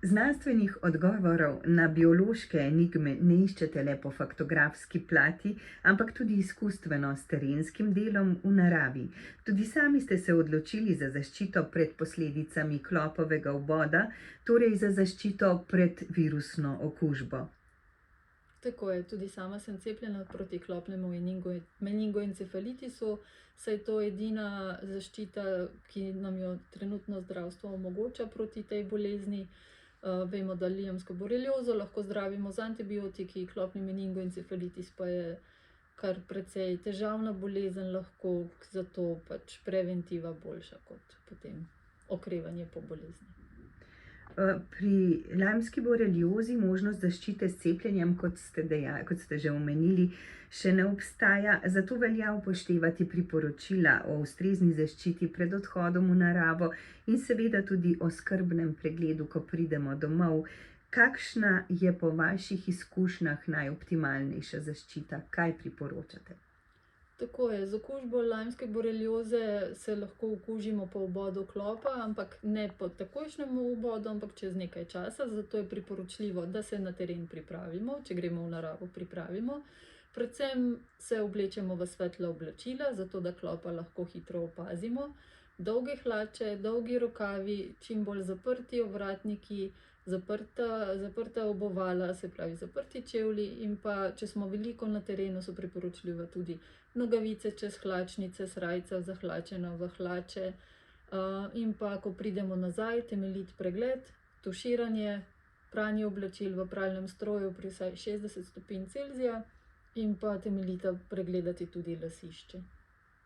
Znanstvenih odgovorov na biološke enigme ne iščete le po faktografski plati, ampak tudi izkustveno s terenskim delom v naravi. Tudi sami ste se odločili za zaščito pred posledicami klopovega vboda, torej za zaščito pred virusno okužbo. Tako je, tudi sama sem cepljena proti klopnemu meningoencefalitisu, saj je to edina zaščita, ki nam jo trenutno zdravstvo omogoča proti tej bolezni. Vemo, da liamsko boreliozo lahko zdravimo z antibiotiki, klopni meningoencefalitis pa je kar precej težavna bolezen, lahko zato pač preventiva boljša kot potem okrevanje po bolezni. Pri lajmski boreliozi možnost zaščite s cepljenjem, kot ste že omenili, še ne obstaja, zato velja upoštevati priporočila o ustrezni zaščiti pred odhodom v naravo in seveda tudi o skrbnem pregledu, ko pridemo domov. Kakšna je po vaših izkušnjah najoptimalnejša zaščita? Kaj priporočate? Tako je, z okužbo lajmske borelioze se lahko okužimo po vbodu klopa, ampak ne po takojšnjem vbodu, ampak čez nekaj časa, zato je priporočljivo, da se na teren pripravimo, če gremo v naravo, pripravimo. Predvsem se oblečemo v svetla oblačila, zato da klopa lahko hitro opazimo. Dolge hlače, dolgi rokavi, čim bolj zaprti ovratniki, zaprta obuvala, se pravi zaprti čevlji, in pa če smo veliko na terenu, so priporočljive tudi nogavice čez hlačnice, srajca zahlačena v hlače. In pa ko pridemo nazaj, temeljit pregled, tuširanje, pranje oblačil v pralnem stroju pri vsaj 60 stopinj Celzija in pa temeljito pregledati tudi lasišče.